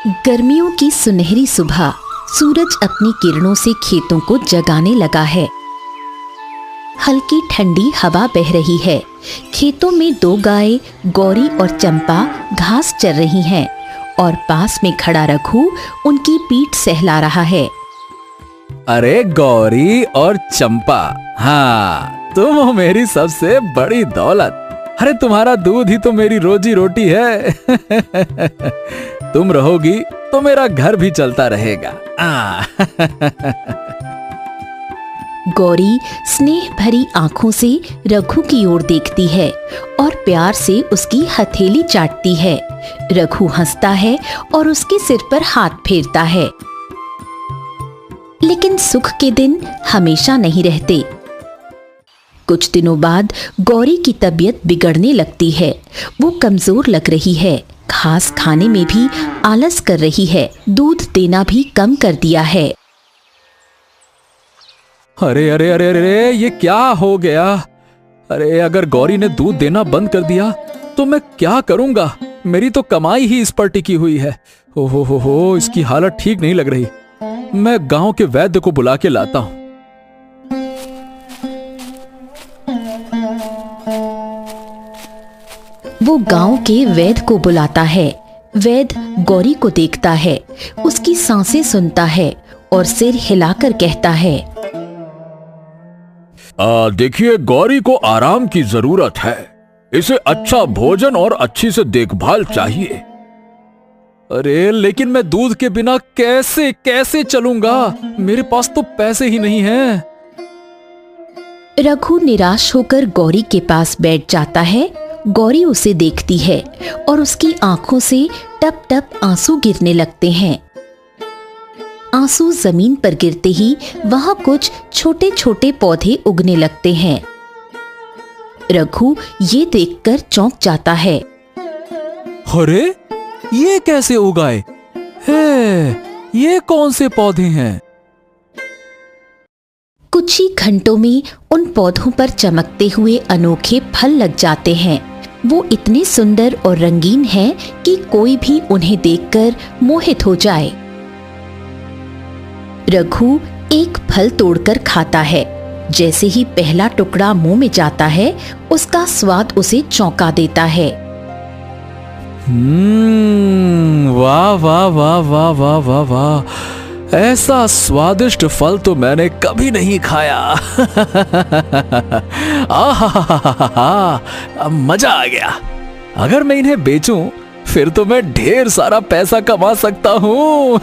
गर्मियों की सुनहरी सुबह, सूरज अपनी किरणों से खेतों को जगाने लगा है। हल्की ठंडी हवा बह रही है। खेतों में दो गाय गौरी और चंपा घास चर रही हैं और पास में खड़ा रघु उनकी पीठ सहला रहा है। अरे गौरी और चंपा, हाँ तुम हो मेरी सबसे बड़ी दौलत। अरे तुम्हारा दूध ही तो मेरी रोजी रोटी है। तुम रहोगी तो मेरा घर भी चलता रहेगा। गौरी स्नेह भरी आंखों से रघु की ओर देखती है और प्यार से उसकी हथेली चाटती है। रघु हंसता है और उसके सिर पर हाथ फेरता है। लेकिन सुख के दिन हमेशा नहीं रहते। कुछ दिनों बाद गौरी की तबीयत बिगड़ने लगती है। वो कमजोर लग रही है, घास खाने में भी आलस कर रही है, दूध देना भी कम कर दिया है। अरे अरे अरे अरे, ये क्या हो गया? अरे अगर गौरी ने दूध देना बंद कर दिया तो मैं क्या करूंगा? मेरी तो कमाई ही इस पर टिकी हुई है। हो, इसकी हालत ठीक नहीं लग रही। मैं गांव के वैद्य को बुला के लाता हूं। वो गांव के वैद्य को बुलाता है। वैद्य गौरी को देखता है, उसकी सांसें सुनता है और सिर हिलाकर कहता है, देखिए, गौरी को आराम की जरूरत है। इसे अच्छा भोजन और अच्छी से देखभाल चाहिए। अरे लेकिन मैं दूध के बिना कैसे कैसे चलूंगा? मेरे पास तो पैसे ही नहीं हैं। रघु निराश होकर गौरी के पास बैठ जाता है। गौरी उसे देखती है और उसकी आंखों से टप टप आंसू गिरने लगते हैं। आंसू जमीन पर गिरते ही वहां कुछ छोटे छोटे पौधे उगने लगते हैं। रघु ये देखकर चौंक जाता है। अरे ये कैसे उगाए? ये कौन से पौधे हैं? कुछ ही घंटों में उन पौधों पर चमकते हुए अनोखे फल लग जाते हैं। वो इतने सुंदर और रंगीन हैं कि कोई भी उन्हें देखकर मोहित हो जाए। रघु एक फल तोड़कर खाता है। जैसे ही पहला टुकड़ा मुंह में जाता है, उसका स्वाद उसे चौंका देता है। वाह वाह वाह वाह वाह वाह वाह, ऐसा स्वादिष्ट फल तो मैंने कभी नहीं खाया। मजा आ गया। अगर मैं इन्हें बेचूं फिर तो मैं ढेर सारा पैसा कमा सकता हूं।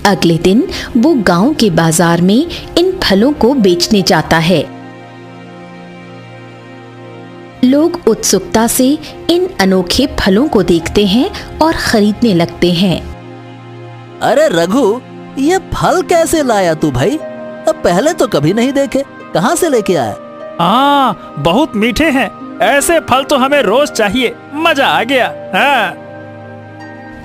अगले दिन वो गांव के बाजार में इन फलों को बेचने जाता है। लोग उत्सुकता से इन अनोखे फलों को देखते हैं और खरीदने लगते हैं। अरे रघु, ये फल कैसे लाया तू भाई? अब पहले तो कभी नहीं देखे। कहाँ से लेके आया? हाँ, बहुत मीठे हैं। ऐसे फल तो हमें रोज चाहिए। मजा आ गया। हाँ।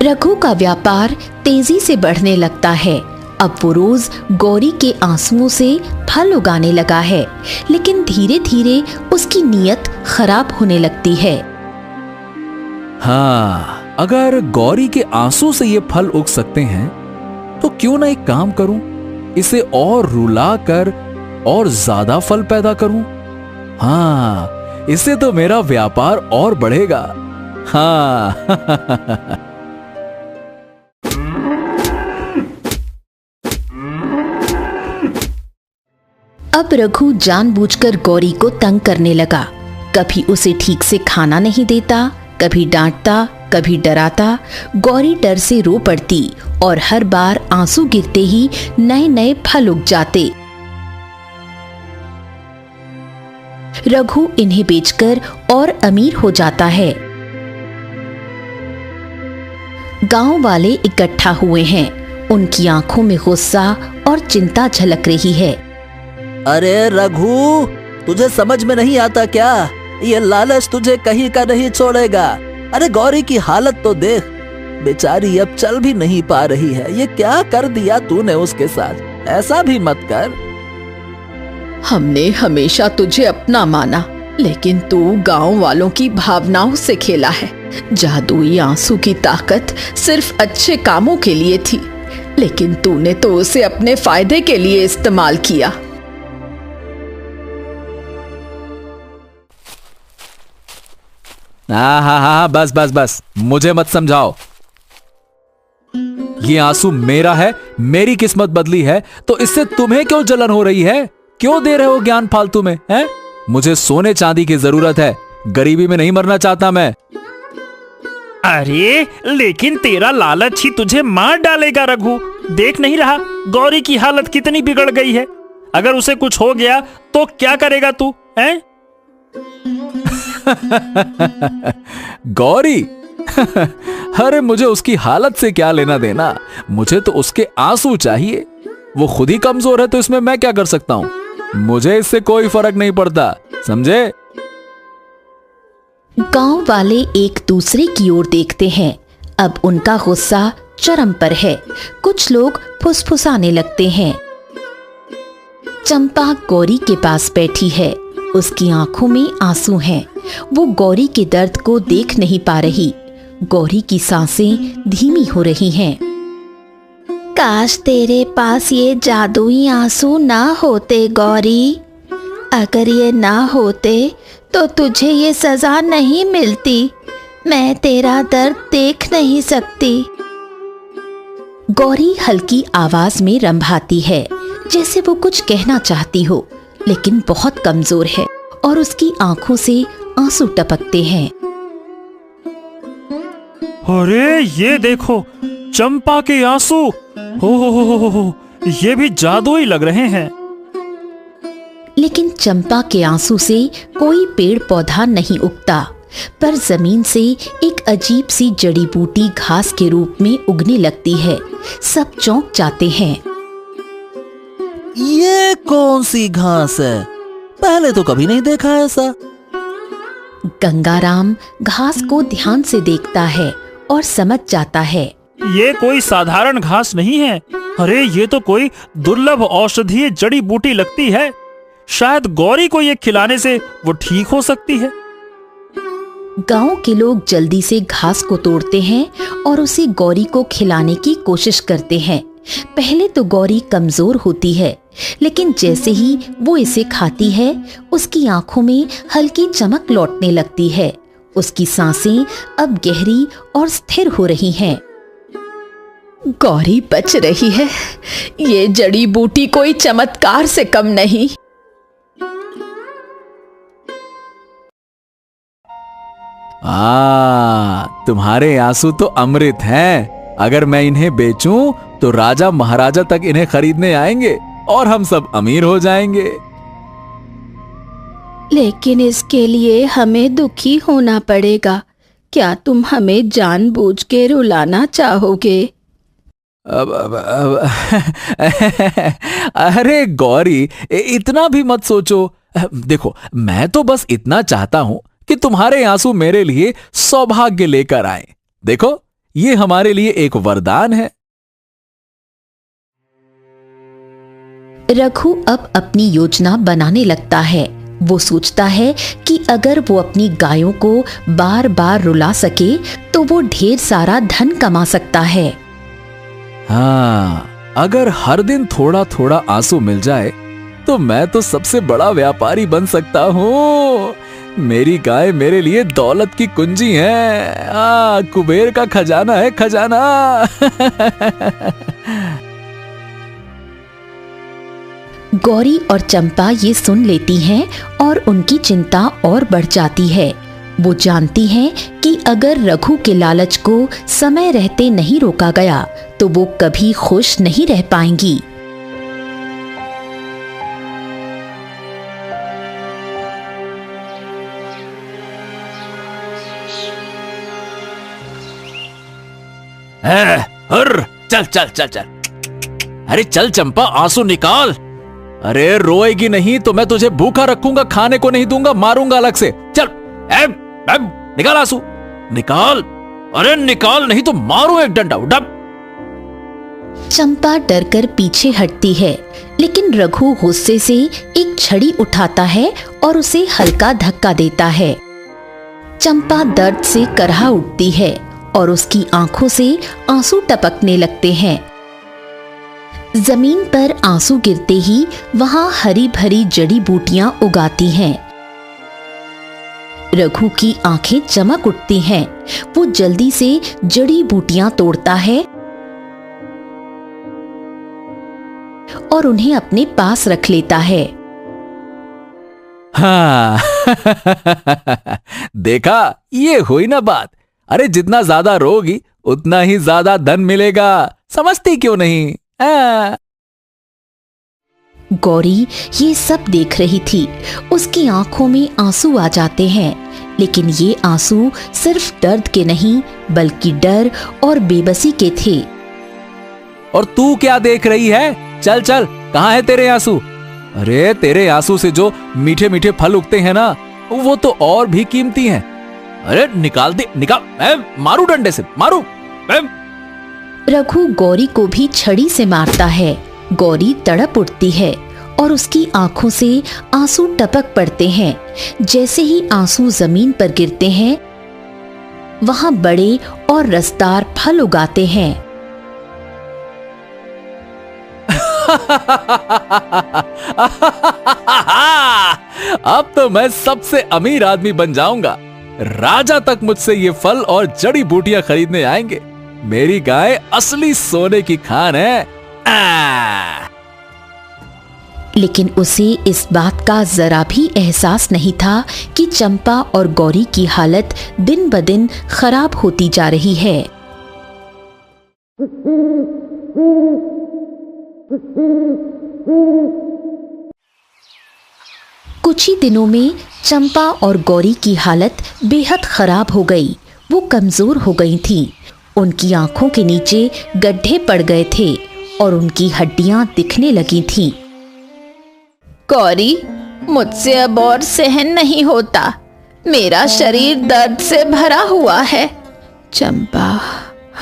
रघु का व्यापार तेजी से बढ़ने लगता है। अब वो रोज गौरी के आंसुओं से फल उगाने लगा है, लेकिन धीरे धीरे उसकी नीयत खराब होने लगती है। हाँ, अगर गौरी के आंसू से ये फल उग सकते हैं तो क्यों ना एक काम करूं, इसे और रुला कर और ज्यादा फल पैदा करूं। हाँ, इससे तो मेरा व्यापार और बढ़ेगा। हाँ। अब रघु जानबूझकर गौरी को तंग करने लगा। कभी उसे ठीक से खाना नहीं देता, कभी डांटता, कभी डराता। गौरी डर से रो पड़ती और हर बार आंसू गिरते ही नए नए फल उग जाते। रघु इन्हें बेचकर और अमीर हो जाता है। गांव वाले इकट्ठा हुए हैं। उनकी आंखों में गुस्सा और चिंता झलक रही है। अरे रघु, तुझे समझ में नहीं आता क्या? ये लालच तुझे कहीं का नहीं छोड़ेगा। अरे गौरी की हालत तो देख, बेचारी अब चल भी नहीं पा रही है। ये क्या कर दिया तूने उसके साथ? ऐसा भी मत कर। हमने हमेशा तुझे अपना माना, लेकिन तू गांव वालों की भावनाओं से खेला है। जादुई आंसू की ताकत सिर्फ अच्छे कामों के लिए थी, लेकिन तूने तो उसे अपने फायदे के लिए इस्तेमाल किया। हाँ, बस बस बस, मुझे मत समझाओ। ये आंसू मेरा है, मेरी किस्मत बदली है, तो इससे तुम्हें क्यों जलन हो रही है? क्यों दे रहे हो ज्ञान फालतू में, हैं? मुझे सोने चांदी की जरूरत है, गरीबी में नहीं मरना चाहता मैं। अरे लेकिन तेरा लालच ही तुझे मार डालेगा रघु। देख नहीं रहा गौरी की हालत कितनी बिगड़ गई है। अगर उसे कुछ हो गया तो क्या करेगा तू, हैं? गौरी? अरे मुझे उसकी हालत से क्या लेना देना, मुझे तो उसके आंसू चाहिए। वो खुद ही कमजोर है तो इसमें मैं क्या कर सकता हूं? मुझे इससे कोई फर्क नहीं पड़ता, समझे? गांव वाले एक दूसरे की ओर देखते हैं। अब उनका गुस्सा चरम पर है। कुछ लोग फुसफुसाने लगते हैं। चंपा गौरी के पास बैठी है। उसकी आंखों में आंसू हैं। वो गौरी के दर्द को देख नहीं पा रही। गौरी की सांसें धीमी हो रही हैं। काश तेरे पास ये जादुई आंसू ना होते गौरी। अगर ये ना होते तो तुझे ये सजा नहीं मिलती। मैं तेरा दर्द देख नहीं सकती। गौरी हल्की आवाज में रंभाती है, जैसे वो कुछ कहना चाहती हो, लेकिन बहुत कमजोर है और उसकी आंखों से आंसू टपकते हैं। अरे ये देखो, चंपा के आंसू। हो, ये भी जादुई लग रहे हैं। लेकिन चंपा के आंसू से कोई पेड़ पौधा नहीं उगता, पर जमीन से एक अजीब सी जड़ी बूटी घास के रूप में उगने लगती है। सब चौंक जाते हैं। ये कौन सी घास है? पहले तो कभी नहीं देखा ऐसा। गंगाराम घास को ध्यान से देखता है और समझ जाता है। ये कोई साधारण घास नहीं है। अरे ये तो कोई दुर्लभ औषधीय जड़ी बूटी लगती है। शायद गौरी को ये खिलाने से वो ठीक हो सकती है। गांव के लोग जल्दी से घास को तोड़ते हैं और उसे गौरी को खिलाने की कोशिश करते हैं। पहले तो गौरी कमजोर होती है, लेकिन जैसे ही वो इसे खाती है, उसकी आंखों में हल्की चमक लौटने लगती है। उसकी सांसें अब गहरी और स्थिर हो रही हैं। गौरी बच रही है। ये जड़ी बूटी कोई चमत्कार से कम नहीं। तुम्हारे आंसू तो अमृत हैं। अगर मैं इन्हें बेचूं तो राजा महाराजा तक इन्हें खरीदने आएंगे और हम सब अमीर हो जाएंगे। लेकिन इसके लिए हमें दुखी होना पड़ेगा। क्या तुम हमें जानबूझ के रुलाना चाहोगे? अब अरे गौरी, इतना भी मत सोचो। देखो, मैं तो बस इतना चाहता हूं कि तुम्हारे आंसू मेरे लिए सौभाग्य लेकर आए। देखो, ये हमारे लिए एक वरदान है। रघु अब अपनी योजना बनाने लगता है। वो सोचता है कि अगर वो अपनी गायों को बार बार रुला सके तो वो ढेर सारा धन कमा सकता है। हाँ, अगर हर दिन थोड़ा थोड़ा आंसू मिल जाए तो मैं तो सबसे बड़ा व्यापारी बन सकता हूँ। मेरी गाय मेरे लिए दौलत की कुंजी है। कुबेर का खजाना है, खजाना। गौरी और चंपा ये सुन लेती हैं और उनकी चिंता और बढ़ जाती है। वो जानती हैं कि अगर रघु के लालच को समय रहते नहीं रोका गया तो वो कभी खुश नहीं रह पाएंगी। चल चल चल चल। अरे चल चंपा, आंसू निकाल। अरे रोएगी नहीं तो मैं तुझे भूखा रखूंगा, खाने को नहीं दूंगा, मारूंगा अलग से। चल निकाल आंसू, निकाल। अरे निकाल, नहीं तो मारू एक डंडा। डब। चंपा डरकर पीछे हटती है, लेकिन रघु गुस्से से एक छड़ी उठाता है और उसे हल्का धक्का देता है। चंपा दर्द से करहा उठती है और उसकी आंखों से आंसू टपकने लगते हैं। जमीन पर आंसू गिरते ही वहां हरी भरी जड़ी बूटियां उगाती हैं। रघु की आंखें चमक उठती हैं। वो जल्दी से जड़ी बूटियां तोड़ता है और उन्हें अपने पास रख लेता है। हाँ देखा, ये हुई ना बात। अरे जितना ज्यादा रोगी उतना ही ज्यादा धन मिलेगा, समझती क्यों नहीं? गौरी ये सब देख रही थी। उसकी आंखों में आंसू आ जाते हैं, लेकिन ये आंसू सिर्फ दर्द के नहीं बल्कि डर और बेबसी के थे। और तू क्या देख रही है? चल चल, कहाँ है तेरे आंसू? अरे तेरे आंसू से जो मीठे मीठे फल उगते हैं ना, वो तो और भी कीमती हैं। अरे निकाल दे, निकाल। मैं मारू डंडे से, मारू। रघु गौरी को भी छड़ी से मारता है। गौरी तड़प उठती है और उसकी आंखों से आंसू टपक पड़ते हैं। जैसे ही आंसू जमीन पर गिरते हैं, वहां बड़े और रसदार फल उगाते हैं। अब तो मैं सबसे अमीर आदमी बन जाऊंगा। राजा तक मुझसे ये फल और जड़ी बूटियां खरीदने आएंगे। मेरी गाय असली सोने की खान है। लेकिन उसे इस बात का जरा भी एहसास नहीं था कि चंपा और गौरी की हालत दिन ब दिन खराब होती जा रही है। कुछ ही दिनों में चंपा और गौरी की हालत बेहद खराब हो गई। वो कमजोर हो गई थीं। उनकी आंखों के नीचे गड्ढे पड़ गए थे और उनकी हड्डियां दिखने लगी थीं। गौरी, मुझसे अब और सहन नहीं होता। मेरा शरीर दर्द से भरा हुआ है। चंपा,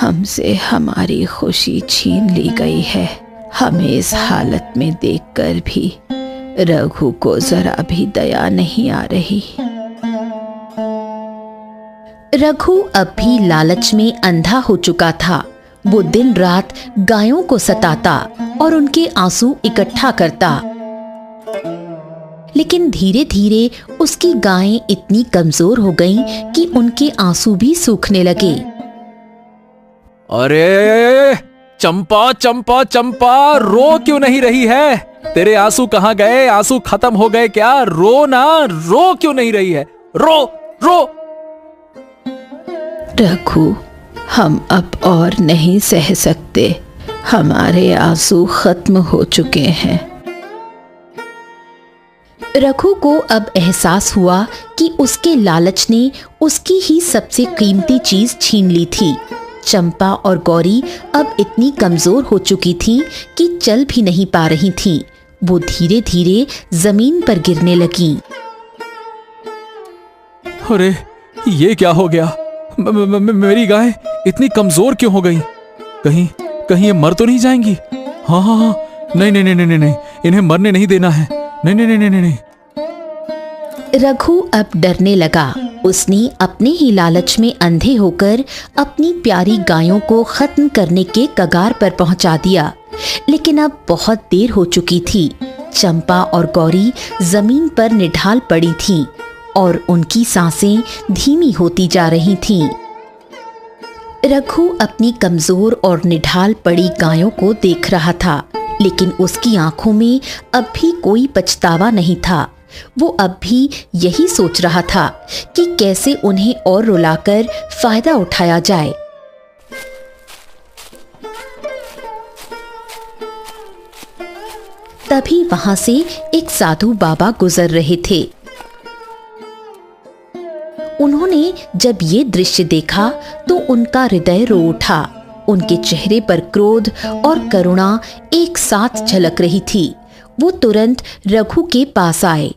हमसे हमारी खुशी छीन ली गई है। हमें इस हालत में देखकर भी रघु को जरा भी दया नहीं आ रही। रघु अब भी लालच में अंधा हो चुका था। वो दिन रात गायों को सताता और उनके आंसू इकट्ठा करता, लेकिन धीरे धीरे उसकी गायें इतनी कमजोर हो गईं कि उनके आंसू भी सूखने लगे। अरे चंपा चंपा चंपा, रो क्यों नहीं रही है? तेरे आंसू कहाँ गए? आंसू खत्म हो गए क्या? रो ना, रो क्यों नहीं रही है? रो रो। रघु, हम अब और नहीं सह सकते। हमारे आंसू खत्म हो चुके हैं। रघु को अब एहसास हुआ कि उसके लालच ने उसकी ही सबसे कीमती चीज छीन ली थी। चंपा और गौरी अब इतनी कमजोर हो चुकी थीं कि चल भी नहीं पा रही थीं। वो धीरे धीरे जमीन पर गिरने लगीं। अरे ये क्या हो गया? मेरी गाय इतनी कमजोर क्यों हो गई? कहीं कहीं ये मर तो नहीं जाएंगी? हाँ हाँ हाँ, नहीं नहीं नहीं नहीं नहीं, इन्हें मरने नहीं देना है। नहीं नहीं नहीं नहीं नहीं। रघु अब डरने लगा। उसने अपने ही लालच में अंधे होकर अपनी प्यारी गायों को खत्म करने के कगार पर पहुंचा दिया, लेकिन अब बहुत देर हो चुकी थी। चंपा और गौरी जमीन पर निढाल पड़ी थीं और उनकी सांसें धीमी होती जा रही थीं। रघु अपनी कमजोर और निढाल पड़ी गायों को देख रहा था, लेकिन उसकी आंखों में अब भी कोई पछतावा नहीं था। वो अब भी यही सोच रहा था कि कैसे उन्हें और रुलाकर फायदा उठाया जाए। तभी वहां से एक साधु बाबा गुजर रहे थे। उन्होंने जब ये दृश्य देखा तो उनका हृदय रो उठा। उनके चेहरे पर क्रोध और करुणा एक साथ झलक रही थी। वो तुरंत रघु के पास आए।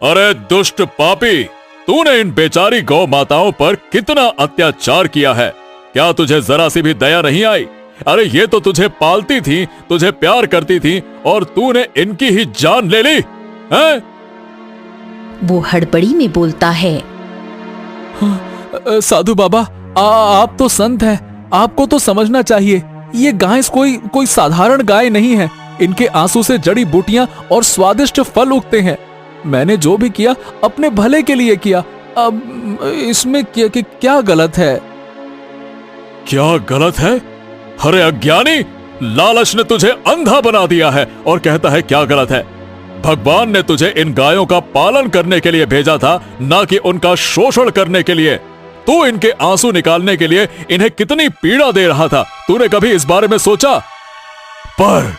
अरे दुष्ट पापी, तूने इन बेचारी गौ माताओं पर कितना अत्याचार किया है। क्या तुझे जरा सी भी दया नहीं आई? अरे ये तो तुझे पालती थी, तुझे प्यार करती थी, और तूने इनकी ही जान ले ली हैं? वो हड़बड़ी में बोलता है। साधु बाबा, आप तो संत हैं, आपको तो समझना चाहिए, ये गाय कोई साधारण गाय नहीं है। इनके आंसू से जड़ी बूटियां और स्वादिष्ट फल उगते हैं। मैंने जो भी किया अपने भले के लिए किया। अब इसमें क्या गलत है? क्या गलत है? अरे अज्ञानी, लालच ने तुझे अंधा बना दिया है और कहता है क्या गलत है। भगवान ने तुझे इन गायों का पालन करने के लिए भेजा था, ना कि उनका शोषण करने के लिए। तू इनके आंसू निकालने के लिए इन्हें कितनी पीड़ा दे रहा था, तूने कभी इस बारे में सोचा? पर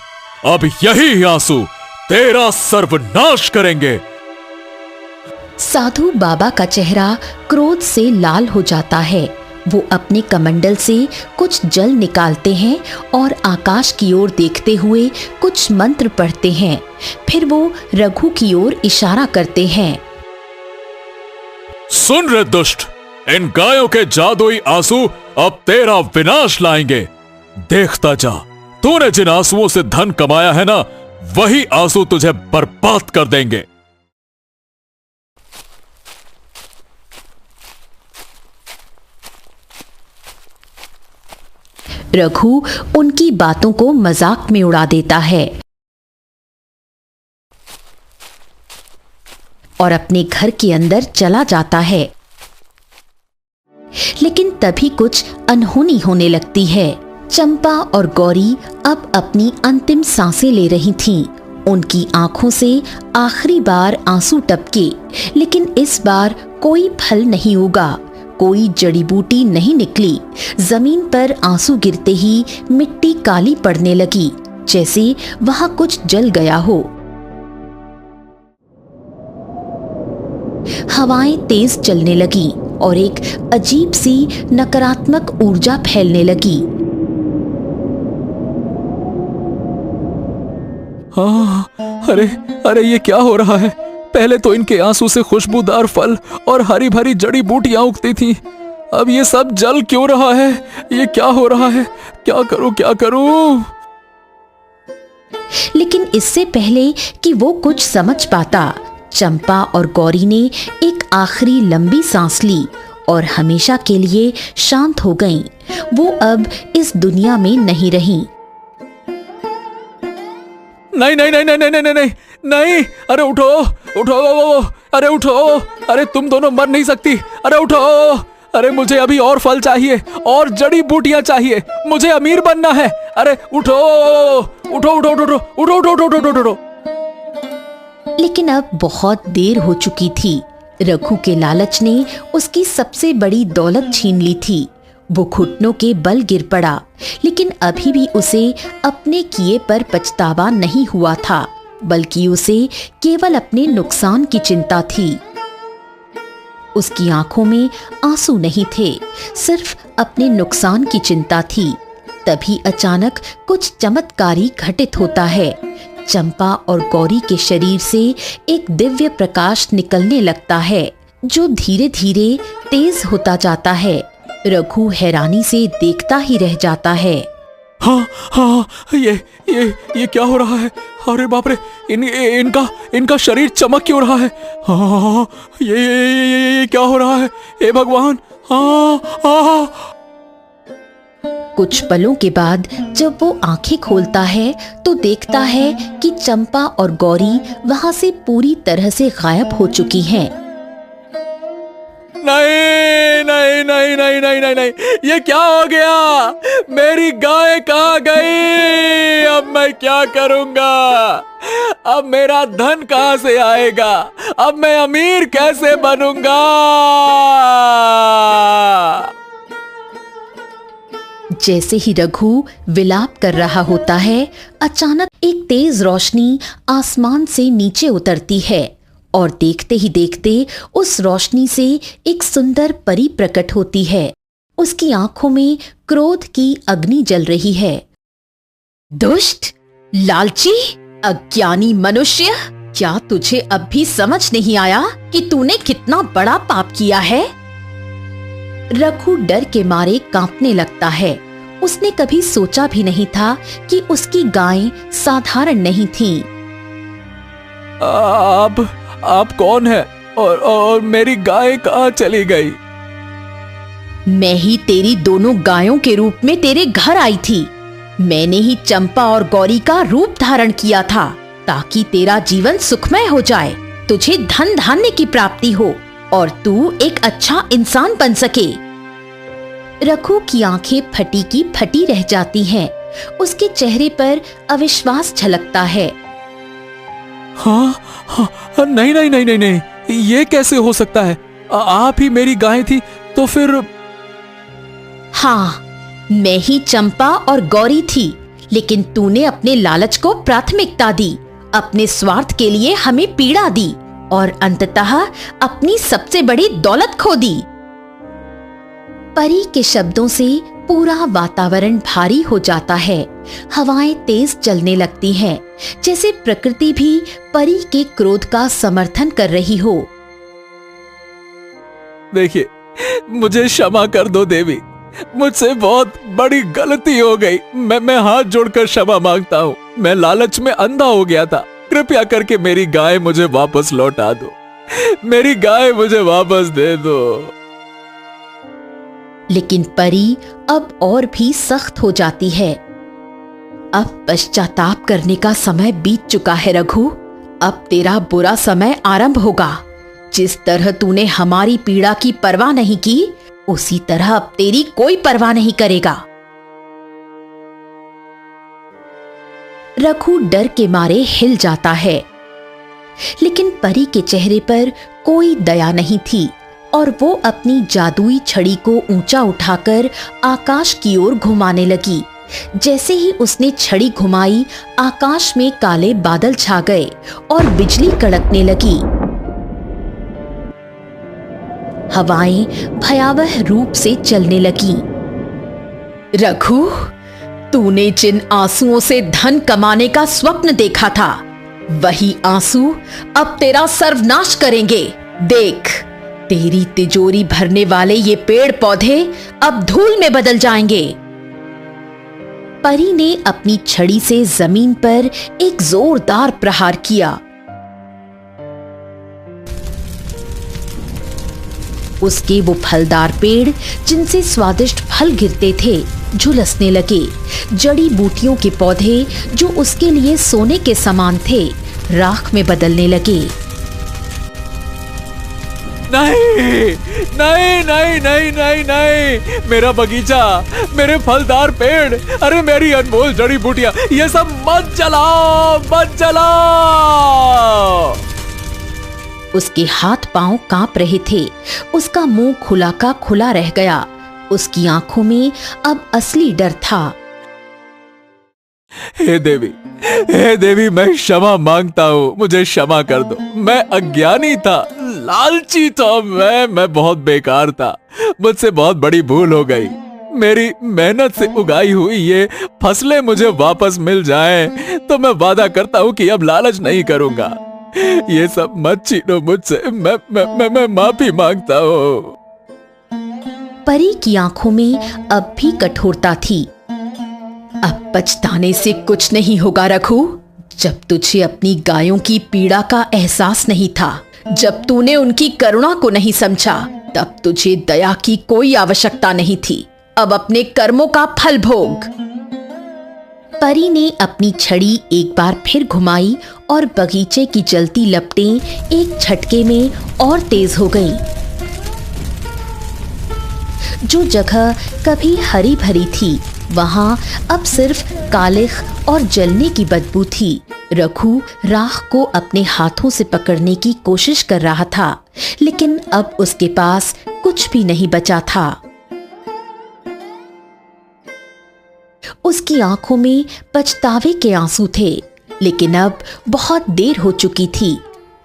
अब यही आंसू तेरा सर्वनाश करेंगे। साधु बाबा का चेहरा क्रोध से लाल हो जाता है। वो अपने कमंडल से कुछ जल निकालते हैं और आकाश की ओर देखते हुए कुछ मंत्र पढ़ते हैं। फिर वो रघु की ओर इशारा करते हैं। सुन रे दुष्ट, इन गायों के जादुई आंसू अब तेरा विनाश लाएंगे। देखता जा, तूने जिन आंसुओं से धन कमाया है ना, वही आंसू तुझे बर्बाद कर देंगे। रघु उनकी बातों को मजाक में उड़ा देता है और अपने घर के अंदर चला जाता है। लेकिन तभी कुछ अनहोनी होने लगती है। चंपा और गौरी अब अपनी अंतिम सांसें ले रही थीं। उनकी आंखों से आखिरी बार आंसू टपके, लेकिन इस बार कोई फल नहीं उगा, कोई जड़ी बूटी नहीं निकली। जमीन पर आंसू गिरते ही मिट्टी काली पड़ने लगी, जैसे वहां कुछ जल गया हो। हवाएं तेज चलने लगी और एक अजीब सी नकारात्मक ऊर्जा फैलने लगी। अरे ये क्या हो रहा है? पहले तो इनके आंसू से खुशबूदार फल और हरी भरी जड़ी बूटियां उगती थीं। अब ये सब जल क्यों रहा है? ये क्या हो रहा है? क्या करूं? लेकिन इससे पहले कि वो कुछ समझ पाता, चंपा और गौरी ने एक आखिरी लंबी सांस ली और हमेशा के लिए शांत हो गईं। वो अब इस दुनिया में नहीं रहीं। नहीं, अरे उठो, अरे उठो, अरे तुम दोनों मर नहीं सकती, अरे उठो, अरे मुझे अभी और फल चाहिए और जड़ी बूटियां चाहिए, मुझे अमीर बनना है, अरे उठो। लेकिन अब बहुत देर हो चुकी थी। रघु के लालच ने उसकी सबसे बड़ी दौलत छीन ली थी। वो घुटनों के बल गिर पड़ा, लेकिन अभी भी उसे अपने किए पर पछतावा नहीं हुआ था, बल्कि उसे केवल अपने नुकसान की चिंता थी। उसकी आंखों में आंसू नहीं थे, सिर्फ अपने नुकसान की चिंता थी। तभी अचानक कुछ चमत्कारी घटित होता है। चंपा और गौरी के शरीर से एक दिव्य प्रकाश निकलने लगता है, जो धीरे धीरे तेज होता जाता है। रघु हैरानी से देखता ही रह जाता है। हाँ, ये क्या हो रहा है? अरे बाप रे, इनका शरीर चमक क्यों रहा है? हाँ, ये क्या हो रहा है? हे भगवान! हाँ। कुछ पलों के बाद जब वो आंखें खोलता है तो देखता है कि चंपा और गौरी वहां से पूरी तरह से गायब हो चुकी हैं। नहीं, ये क्या हो गया? मेरी गाय कहाँ गई? अब मैं क्या करूंगा? अब मेरा धन कहाँ से आएगा? अब मैं अमीर कैसे बनूंगा? जैसे ही रघु विलाप कर रहा होता है, अचानक एक तेज रोशनी आसमान से नीचे उतरती है और देखते ही देखते उस रोशनी से एक सुंदर परी प्रकट होती है। उसकी आंखों में क्रोध की अग्नि जल रही है। दुष्ट, लालची, अज्ञानी मनुष्य, क्या तुझे अब भी समझ नहीं आया कि तूने कितना बड़ा पाप किया है? रघु डर के मारे कांपने लगता है उसने कभी सोचा भी नहीं था कि उसकी गायें साधारण नहीं थीं। आप कौन है और मेरी गाय कहाँ चली गई? मैं ही तेरी दोनों गायों के रूप में तेरे घर आई थी। मैंने ही चंपा और गौरी का रूप धारण किया था ताकि तेरा जीवन सुखमय हो जाए, तुझे धन धान्य की प्राप्ति हो और तू एक अच्छा इंसान बन सके। रघु की आंखें फटी की फटी रह जाती हैं। उसके चेहरे पर अविश्वास झलकता है। हाँ, नहीं नहीं नहीं नहीं नहीं, ये कैसे हो सकता है? आप ही मेरी गाय थी तो फिर? हाँ, मैं ही चंपा और गौरी थी, लेकिन तूने अपने लालच को प्राथमिकता दी, अपने स्वार्थ के लिए हमें पीड़ा दी और अंततः अपनी सबसे बड़ी दौलत खो दी। परी के शब्दों से पूरा वातावरण भारी हो जाता है। हवाएं तेज चलने लगती हैं, जैसे प्रकृति भी परी के क्रोध का समर्थन कर रही हो। देखिए, मुझे क्षमा कर दो देवी, मुझसे बहुत बड़ी गलती हो गई। मैं हाथ जोड़कर क्षमा मांगता हूँ। मैं लालच में अंधा हो गया था। कृपया करके मेरी गाय मुझे वापस लौटा दो। मेरी गाय मुझे वापस दे दो। लेकिन परी अब और भी सख्त हो जाती है। अब पश्चाताप करने का समय बीत चुका है रघु। अब तेरा बुरा समय आरंभ होगा। जिस तरह तूने हमारी पीड़ा की परवाह नहीं की, उसी तरह अब तेरी कोई परवाह नहीं करेगा। रघु डर के मारे हिल जाता है, लेकिन परी के चेहरे पर कोई दया नहीं थी और वो अपनी जादुई छड़ी को ऊंचा उठाकर आकाश की ओर घुमाने लगी। जैसे ही उसने छड़ी घुमाई, आकाश में काले बादल छा गए और बिजली कड़कने लगी। हवाएं भयावह रूप से चलने लगीं। रघु, तूने जिन आंसुओं से धन कमाने का स्वप्न देखा था, वही आंसू अब तेरा सर्वनाश करेंगे। देख, तेरी तिजोरी भरने वाले ये पेड़ पौधे अब धूल में बदल जाएंगे। परी ने अपनी छड़ी से जमीन पर एक जोरदार प्रहार किया। उसके वो फलदार पेड़, जिनसे स्वादिष्ट फल गिरते थे, झुलसने लगे। जड़ी बूटियों के पौधे, जो उसके लिए सोने के समान थे, राख में बदलने लगे। नहीं नहीं नहीं नहीं नहीं नहीं, मेरा बगीचा, मेरे फलदार पेड़, अरे मेरी अनमोल जड़ी बूटियां, ये सब मत जलाओ, मत जलाओ। उसके हाथ पांव कांप रहे थे। उसका मुंह खुला का खुला रह गया। उसकी आंखों में अब असली डर था। हे देवी, मैं क्षमा मांगता हूँ, मुझे क्षमा कर दो। मैं अज्ञानी था, लालची था, मैं बहुत बेकार था। मुझसे बहुत बड़ी भूल हो गई। मेरी मेहनत से उगाई हुई ये फसलें मुझे वापस मिल जाएं, तो मैं वादा करता हूँ कि अब लालच नहीं करूंगा। ये सब मत छीनो मुझसे। मैं माफी मांगता हूँ। परी की आंखों में अब भी कठोरता थी। अब पछताने से कुछ नहीं होगा रघु। जब तुझे अपनी गायों की पीड़ा का एहसास नहीं था, जब तूने उनकी करुणा को नहीं समझा, तब तुझे दया की कोई आवश्यकता नहीं थी। अब अपने कर्मों का फल भोग। परी ने अपनी छड़ी एक बार फिर घुमाई और बगीचे की जलती लपटें एक झटके में और तेज हो गईं। जो जगह कभी हरी भरी थी, वहां अब सिर्फ कालिख और जलने की बदबू थी। रघु राख को अपने हाथों से पकड़ने की कोशिश कर रहा था, लेकिन अब उसके पास कुछ भी नहीं बचा था। उसकी आंखों में पछतावे के आंसू थे, लेकिन अब बहुत देर हो चुकी थी।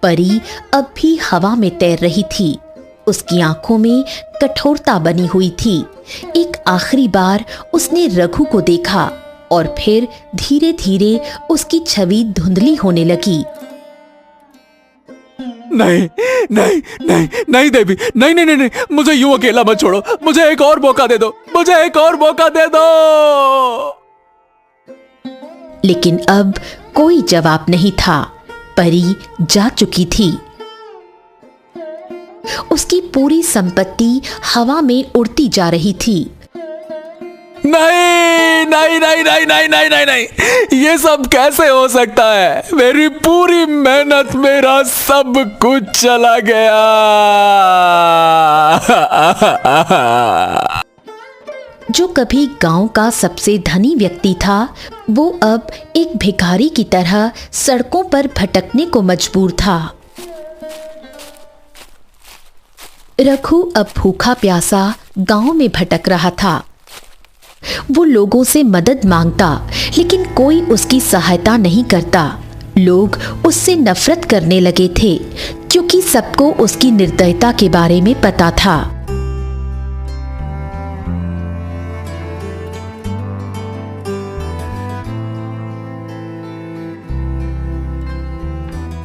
परी अब भी हवा में तैर रही थी। उसकी आंखों में कठोरता बनी हुई थी। एक आखिरी बार उसने रघु को देखा और फिर धीरे धीरे उसकी छवि धुंधली होने लगी। नहीं नहीं नहीं नहीं देवी, नहीं नहीं नहीं नहीं, मुझे यूं अकेला मत छोड़ो, मुझे एक और मौका दे दो, मुझे एक और मौका दे दो। लेकिन अब कोई जवाब नहीं था। परी जा चुकी थी। उसकी पूरी संपत्ति हवा में उड़ती जा रही थी। नहीं नहीं नहीं नहीं नहीं नहीं नहीं नहीं, ये सब कैसे हो सकता है? मेरी पूरी मेहनत, मेरा सब कुछ चला गया। जो कभी गांव का सबसे धनी व्यक्ति था, वो अब एक भिखारी की तरह सड़कों पर भटकने को मजबूर था। रघु अब भूखा प्यासा गांव में भटक रहा था। वो लोगों से मदद मांगता, लेकिन कोई उसकी सहायता नहीं करता। लोग उससे नफरत करने लगे थे, क्योंकि सबको उसकी निर्दयता के बारे में पता था।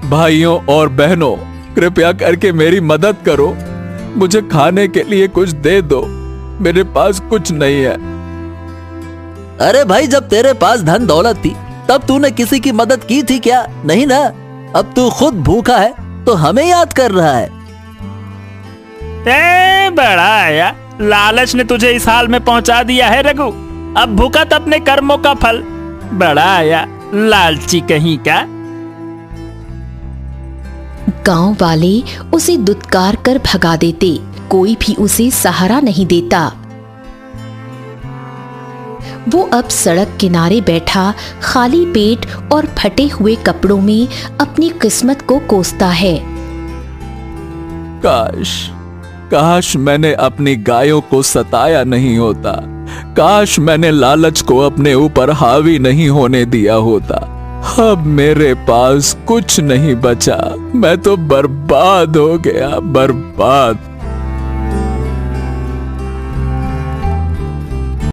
भाइयों और बहनों, कृपया करके मेरी मदद करो, मुझे खाने के लिए कुछ दे दो, मेरे पास कुछ नहीं है। अरे भाई, जब तेरे पास धन दौलत थी तब तूने किसी की मदद की थी क्या? नहीं ना। अब तू खुद भूखा है तो हमें याद कर रहा है। बड़ा आया, लालच ने तुझे इस हाल में पहुंचा दिया है रघु। अब भुगत अपने कर्मों का फल। बड़ा आया, लालची कहीं का। गांव वाले उसे दुत्कार कर भगा देते, कोई भी उसे सहारा नहीं देता। वो अब सड़क किनारे बैठा खाली पेट और फटे हुए कपड़ों में अपनी किस्मत को कोसता है। काश मैंने अपनी गायों को सताया नहीं होता, काश मैंने लालच को अपने ऊपर हावी नहीं होने दिया होता। अब मेरे पास कुछ नहीं बचा, मैं तो बर्बाद हो गया, बर्बाद।